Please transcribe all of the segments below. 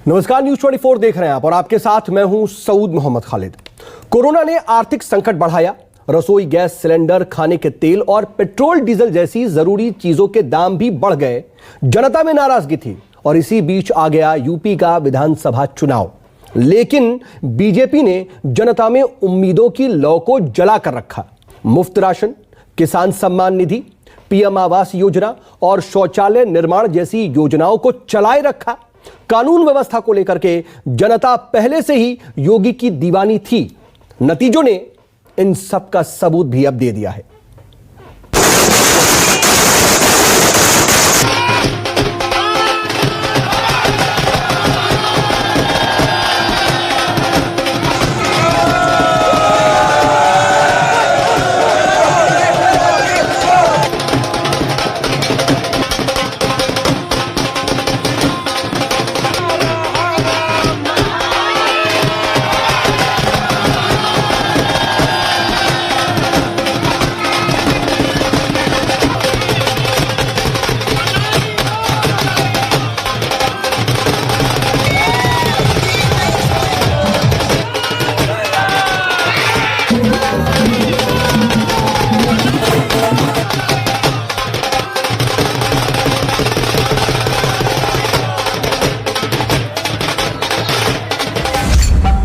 नमस्कार, न्यूज 24 देख रहे हैं आप और आपके साथ मैं हूं सऊद मोहम्मद खालिद। कोरोना ने आर्थिक संकट बढ़ाया। रसोई गैस सिलेंडर, खाने के तेल और पेट्रोल डीजल जैसी जरूरी चीजों के दाम भी बढ़ गए। जनता में नाराजगी थी और इसी बीच आ गया यूपी का विधानसभा चुनाव। लेकिन बीजेपी ने जनता में उम्मीदों की लौ को जला कर रखा। मुफ्त राशन, किसान सम्मान निधि, पीएम आवास योजना और शौचालय निर्माण जैसी योजनाओं को चलाए रखा। कानून व्यवस्था को लेकर के जनता पहले से ही योगी की दीवानी थी। नतीजों ने इन सब का सबूत भी अब दे दिया है।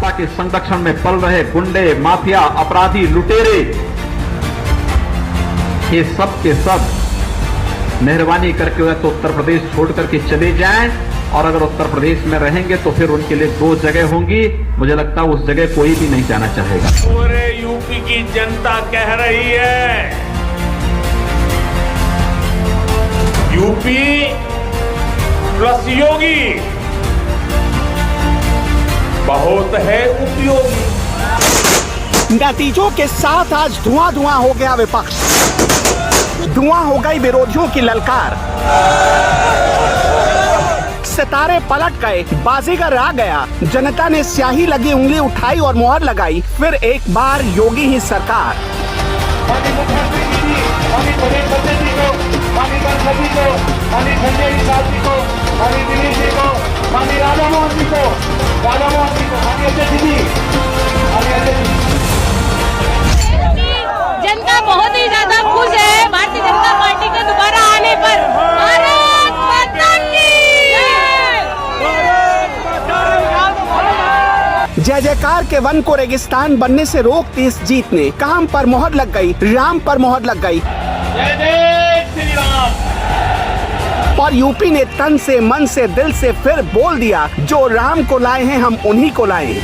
के संरक्षण में पल रहे गुंडे, माफिया, अपराधी, लुटेरे, ये सब के सब मेहरबानी करके तो उत्तर प्रदेश छोड़ करके चले जाएं। और अगर उत्तर प्रदेश में रहेंगे तो फिर उनके लिए दो जगह होंगी। मुझे लगता है उस जगह कोई भी नहीं जाना चाहेगा। पूरे यूपी की जनता कह रही है, यूपी प्लस योगी बहुत है उपयोगी। नतीजों के साथ आज धुआं धुआं हो गया विपक्ष, धुआं हो गई विरोधियों की ललकार। सितारे पलट गए, बाजीगर आ गया। जनता ने स्याही लगी उंगली उठाई और मुहर लगाई। फिर एक बार योगी ही सरकार। जनता बहुत ही ज्यादा खुश है भारतीय जनता पार्टी के दोबारा आने पर। भारत माता की जय जयकार के वन को रेगिस्तान बनने से रोकती इस जीत ने। काम पर मोहर लग गई, राम पर मोहर लग गई। जय जय श्री राम। और यूपी ने तन से, मन से, दिल से फिर बोल दिया, जो राम को लाए हैं हम उन्हीं को लाए।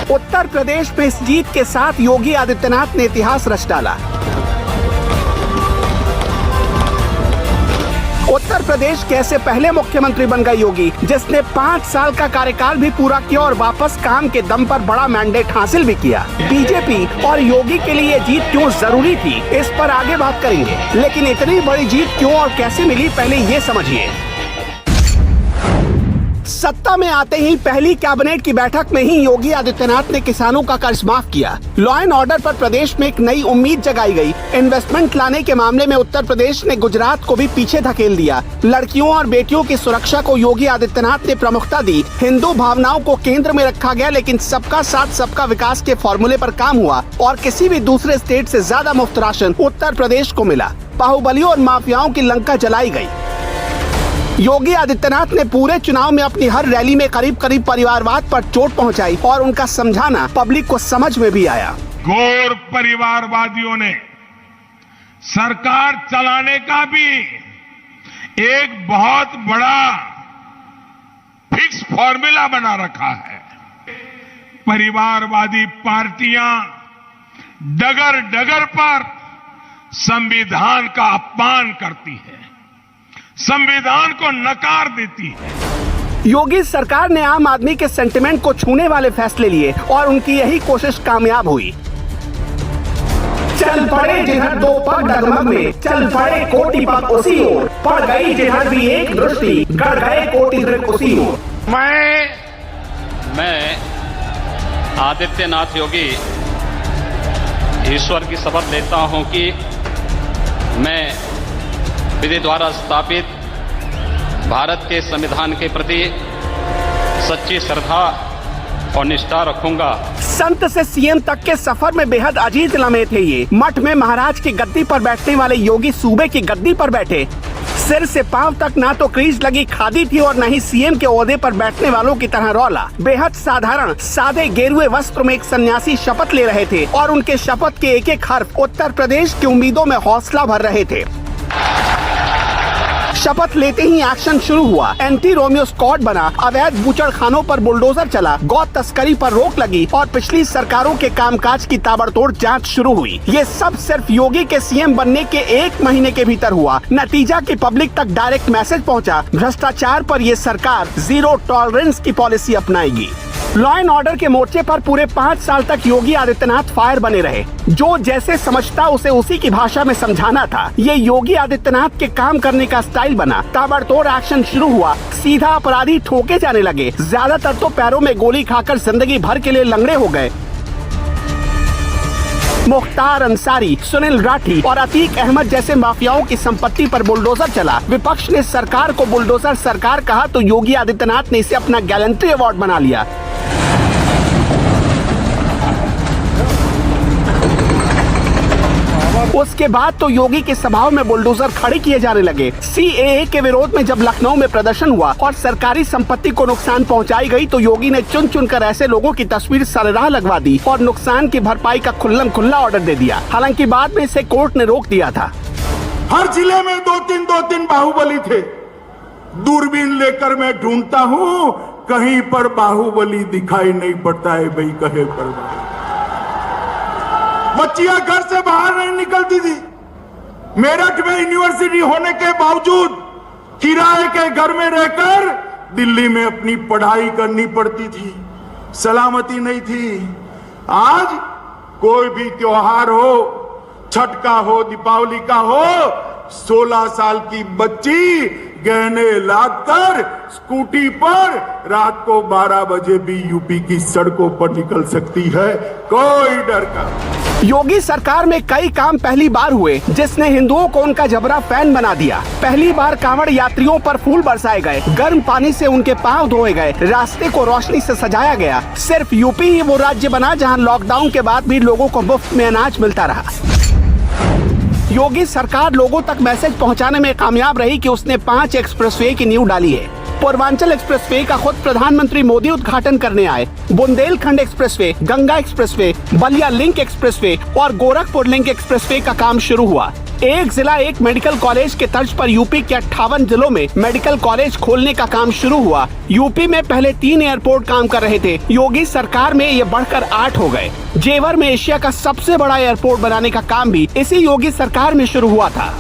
उत्तर प्रदेश में इस जीत के साथ योगी आदित्यनाथ ने इतिहास रच डाला। उत्तर प्रदेश के ऐसे पहले मुख्यमंत्री बन गए योगी जिसने 5 साल का कार्यकाल भी पूरा किया और वापस काम के दम पर बड़ा मैंडेट हासिल भी किया। बीजेपी और योगी के लिए जीत क्यों जरूरी थी, इस पर आगे बात करेंगे। लेकिन इतनी बड़ी जीत क्यों और कैसे मिली, पहले ये समझिए। सत्ता में आते ही पहली कैबिनेट की बैठक में ही योगी आदित्यनाथ ने किसानों का कर्ज माफ किया। लॉ एंड ऑर्डर पर प्रदेश में एक नई उम्मीद जगाई गई। इन्वेस्टमेंट लाने के मामले में उत्तर प्रदेश ने गुजरात को भी पीछे धकेल दिया। लड़कियों और बेटियों की सुरक्षा को योगी आदित्यनाथ ने प्रमुखता दी। हिंदू भावनाओं को केंद्र में रखा गया, लेकिन सबका साथ सबका विकास के फॉर्मूले पर काम हुआ और किसी भी दूसरे स्टेट से ज्यादा मुफ्त राशन उत्तर प्रदेश को मिला। बाहुबलियों और माफियाओं की लंका जलाई गई। योगी आदित्यनाथ ने पूरे चुनाव में अपनी हर रैली में करीब करीब परिवारवाद पर चोट पहुंचाई और उनका समझाना पब्लिक को समझ में भी आया। घोर परिवारवादियों ने सरकार चलाने का भी एक बहुत बड़ा फिक्स फॉर्मूला बना रखा है। परिवारवादी पार्टियां डगर डगर पर संविधान का अपमान करती है, संविधान को नकार देती है। योगी सरकार ने आम आदमी के सेंटिमेंट को छूने वाले फैसले लिए और उनकी यही कोशिश कामयाब हुई। चल पड़े जिधर दो पग डगमग में, चल पड़े कोटि पग उसी ओर, पड़ गई जिधर भी एक दृष्टि, गड़ गए कोटि दृक उसी ओर। मैं आदित्यनाथ योगी ईश्वर की शपथ लेता हूं कि मैं विधि द्वारा स्थापित भारत के संविधान के प्रति सच्ची श्रद्धा और निष्ठा रखूंगा। संत से सीएम तक के सफर में बेहद अजीज लम्हे थे ये। मठ में महाराज की गद्दी पर बैठने वाले योगी सूबे की गद्दी पर बैठे। सिर से पांव तक ना तो क्रीज लगी खादी थी और न ही सीएम के ओहदे पर बैठने वालों की तरह रौला। बेहद साधारण सादे गेरुए वस्त्र में एक सन्यासी शपथ ले रहे थे और उनके शपथ के एक एक हर्फ उत्तर प्रदेश की उम्मीदों में हौसला भर रहे थे। शपथ लेते ही एक्शन शुरू हुआ। एंटी रोमियो स्क्वाड बना, अवैध बूचड़खानों पर बुलडोजर चला, गौ तस्करी पर रोक लगी और पिछली सरकारों के कामकाज की ताबड़तोड़ जांच शुरू हुई। ये सब सिर्फ योगी के सीएम बनने के 1 महीने के भीतर हुआ। नतीजा कि पब्लिक तक डायरेक्ट मैसेज पहुंचा, भ्रष्टाचार पर ये सरकार जीरो टॉलरेंस की पॉलिसी अपनाएगी। लॉ एंड ऑर्डर के मोर्चे पर पूरे 5 साल तक योगी आदित्यनाथ फायर बने रहे। जो जैसे समझता उसे उसी की भाषा में समझाना था। ये योगी आदित्यनाथ के काम करने का स्टाइल बना। ताबड़तोड़ एक्शन शुरू हुआ। सीधा अपराधी ठोके जाने लगे। ज्यादातर तो पैरों में गोली खाकर जिंदगी भर के लिए लंगड़े हो गए। मुख्तार अंसारी, सुनील राठी और अतीक अहमद जैसे माफियाओं की संपत्ति पर बुलडोजर चला। विपक्ष ने सरकार को बुलडोजर सरकार कहा तो योगी आदित्यनाथ ने इसे अपना गैलेंट्री अवार्ड बना लिया। उसके बाद तो योगी के सभाओं में बुलडोजर खड़े किए जाने लगे। सीएए के विरोध में जब लखनऊ में प्रदर्शन हुआ और सरकारी संपत्ति को नुकसान पहुंचाई गई तो योगी ने चुन चुन कर ऐसे लोगों की तस्वीर सरेराह लगवा दी और नुकसान की भरपाई का खुल्लम खुल्ला ऑर्डर दे दिया। हालांकि बाद में इसे कोर्ट ने रोक दिया था। हर जिले में दो तीन बाहुबली थे। दूरबीन लेकर मैं ढूंढता हूँ, कहीं पर बाहुबली दिखाई नहीं पड़ता है। भाई कहे पर बच्चियां घर से बाहर नहीं निकलती थी। मेरठ में यूनिवर्सिटी होने के बावजूद किराए के घर में रहकर दिल्ली में अपनी पढ़ाई करनी पड़ती थी। सलामती नहीं थी। आज कोई भी त्योहार हो, छठ का हो, दीपावली का हो, 16 साल की बच्ची गहने लादकर स्कूटी पर रात को 12 बजे भी यूपी की सड़कों पर निकल सकती है, कोई डर का। योगी सरकार में कई काम पहली बार हुए जिसने हिंदुओं को उनका जबरा फैन बना दिया। पहली बार कांवड़ यात्रियों पर फूल बरसाए गए, गर्म पानी से उनके पांव धोए गए, रास्ते को रोशनी से सजाया गया। सिर्फ यूपी ही वो राज्य बना जहां लॉकडाउन के बाद भी लोगों को मुफ्त में अनाज मिलता रहा। योगी सरकार लोगों तक मैसेज पहुंचाने में कामयाब रही कि उसने 5 एक्सप्रेसवे की नींव डाली है। पूर्वांचल एक्सप्रेसवे का खुद प्रधानमंत्री मोदी उद्घाटन करने आए। Bundelkhand expressway, Ganga expressway, Ballia link expressway और गोरखपुर लिंक एक्सप्रेसवे का काम शुरू हुआ। एक जिला एक मेडिकल कॉलेज के तर्ज पर यूपी के 58 जिलों में मेडिकल कॉलेज खोलने का काम शुरू हुआ। यूपी में पहले 3 एयरपोर्ट काम कर रहे थे, योगी सरकार में ये बढ़कर 8 हो गए। जेवर में एशिया का सबसे बड़ा एयरपोर्ट बनाने का काम भी इसी योगी सरकार में शुरू हुआ था।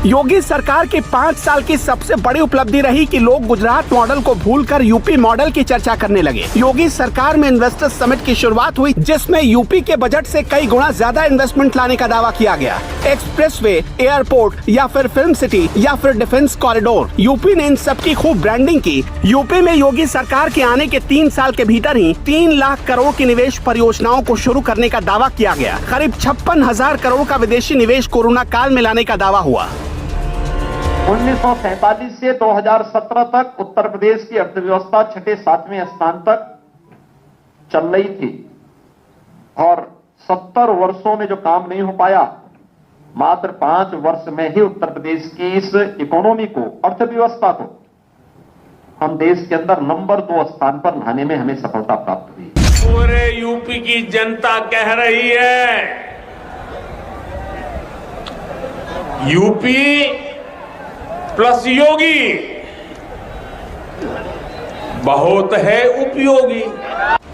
योगी सरकार के 5 साल की सबसे बड़ी उपलब्धि रही कि लोग गुजरात मॉडल को भूलकर यूपी मॉडल की चर्चा करने लगे। योगी सरकार में इन्वेस्टर्स समिट की शुरुआत हुई जिसमें यूपी के बजट से कई गुना ज्यादा इन्वेस्टमेंट लाने का दावा किया गया। एक्सप्रेसवे, एयरपोर्ट या फिर फिल्म सिटी या फिर डिफेंस कॉरिडोर, यूपी ने इन सब की खूब ब्रांडिंग की। यूपी में योगी सरकार के आने के 3 साल के भीतर ही 3 लाख करोड़ की निवेश परियोजनाओं को शुरू करने का दावा किया गया। करीब 56,000 करोड़ का विदेशी निवेश कोरोना काल में लाने का दावा हुआ। 1947 से 2017 तक उत्तर प्रदेश की अर्थव्यवस्था 6-7वें स्थान तक चल रही थी और 70 वर्षों में जो काम नहीं हो पाया, मात्र 5 वर्ष में ही उत्तर प्रदेश की इस इकोनॉमी को, अर्थव्यवस्था को हम देश के अंदर नंबर 2 स्थान पर लाने में हमें सफलता प्राप्त हुई। पूरे यूपी की जनता कह रही है, यूपी प्लस योगी बहुत है उपयोगी।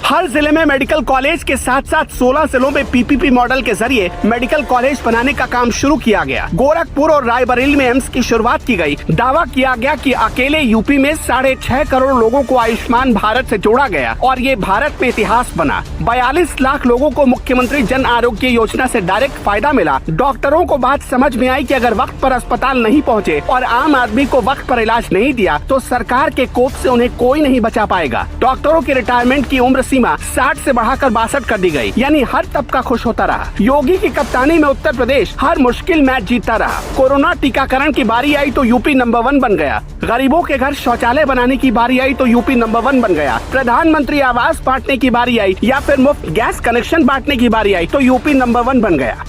हर जिले में मेडिकल कॉलेज के साथ साथ 16 जिलों में पीपीपी मॉडल के जरिए मेडिकल कॉलेज बनाने का काम शुरू किया गया। गोरखपुर और रायबरेली में एम्स की शुरुआत की गई। दावा किया गया कि अकेले यूपी में 6.5 करोड़ लोगों को आयुष्मान भारत से जोड़ा गया और ये भारत में इतिहास बना। 42 लाख लोगों को मुख्यमंत्री जन आरोग्य योजना से डायरेक्ट फायदा मिला। डॉक्टरों को बात समझ में आई कि अगर वक्त पर अस्पताल नहीं पहुँचे और आम आदमी को वक्त पर इलाज नहीं दिया तो सरकार के कोप से उन्हें कोई नहीं बचा पाएगा। डॉक्टरों की रिटायरमेंट की उम्र सीमा 60 से बढ़ाकर 62 कर दी गई, यानी हर तबका खुश होता रहा। योगी की कप्तानी में उत्तर प्रदेश हर मुश्किल मैच जीतता रहा। कोरोना टीकाकरण की बारी आई तो यूपी नंबर 1 बन गया। गरीबों के घर शौचालय बनाने की बारी आई तो यूपी नंबर 1 बन गया। प्रधानमंत्री आवास बांटने की बारी आई या फिर मुफ्त गैस कनेक्शन बांटने की बारी आई तो यूपी नंबर 1 बन गया।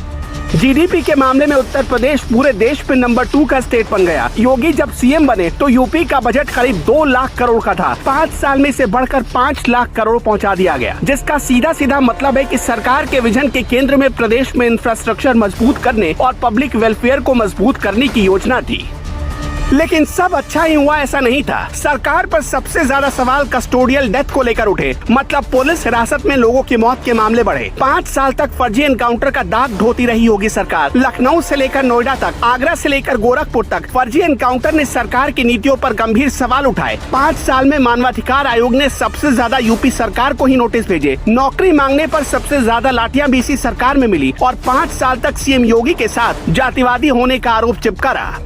जीडीपी के मामले में उत्तर प्रदेश पूरे देश में नंबर 2 का स्टेट बन गया। योगी जब सीएम बने तो यूपी का बजट करीब 2 लाख करोड़ का था। 5 साल में इसे बढ़कर 5 लाख करोड़ पहुंचा दिया गया, जिसका सीधा सीधा मतलब है कि सरकार के विजन के केंद्र में प्रदेश में इंफ्रास्ट्रक्चर मजबूत करने और पब्लिक वेलफेयर को मजबूत करने की योजना थी। लेकिन सब अच्छा ही हुआ ऐसा नहीं था। सरकार पर सबसे ज्यादा सवाल कस्टोडियल डेथ को लेकर उठे, मतलब पुलिस हिरासत में लोगों की मौत के मामले बढ़े। 5 साल तक फर्जी एनकाउंटर का दाग ढोती रही होगी सरकार। लखनऊ से लेकर नोएडा तक, आगरा से लेकर गोरखपुर तक फर्जी एनकाउंटर ने सरकार की नीतियों पर गंभीर सवाल उठाए। 5 साल में मानवाधिकार आयोग ने सबसे ज्यादा यूपी सरकार को ही नोटिस भेजे। नौकरी मांगने पर सबसे ज्यादा लाठियां भी इसी सरकार में मिली और 5 साल तक सीएम योगी के साथ जातिवादी होने का आरोप चिपका रहा।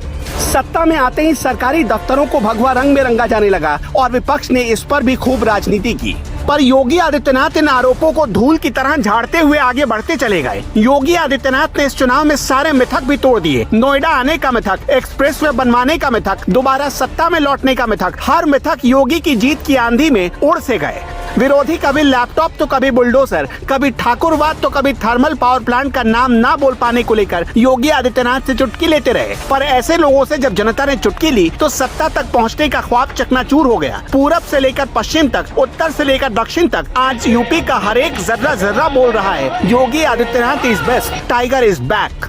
सत्ता में आते ही सरकारी दफ्तरों को भगवा रंग में रंगा जाने लगा और विपक्ष ने इस पर भी खूब राजनीति की। पर योगी आदित्यनाथ इन आरोपों को धूल की तरह झाड़ते हुए आगे बढ़ते चले गए। योगी आदित्यनाथ ने इस चुनाव में सारे मिथक भी तोड़ दिए। नोएडा आने का मिथक, एक्सप्रेसवे बनवाने का मिथक, दोबारा सत्ता में लौटने का मिथक, हर मिथक योगी की जीत की आंधी में उड़ से गए। विरोधी कभी लैपटॉप तो कभी बुलडोजर, कभी ठाकुरवाद तो कभी थर्मल पावर प्लांट का नाम ना बोल पाने को लेकर योगी आदित्यनाथ से चुटकी लेते रहे। पर ऐसे लोगों से जब जनता ने चुटकी ली तो सत्ता तक पहुंचने का ख्वाब चकनाचूर हो गया। पूरब से लेकर पश्चिम तक, उत्तर से लेकर दक्षिण तक, आज यूपी का हर एक जर्रा जर्रा बोल रहा है Yogi Adityanath is best, tiger is back.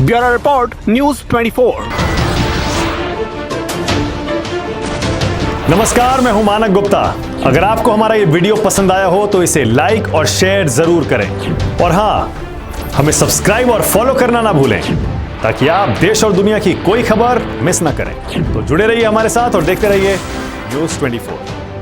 Bureau report, news 24। नमस्कार, मैं हूं मानक गुप्ता। अगर आपको हमारा ये वीडियो पसंद आया हो तो इसे लाइक और शेयर जरूर करें और हाँ, हमें सब्सक्राइब और फॉलो करना ना भूलें ताकि आप देश और दुनिया की कोई खबर मिस ना करें। तो जुड़े रहिए हमारे साथ और देखते रहिए न्यूज़ 24।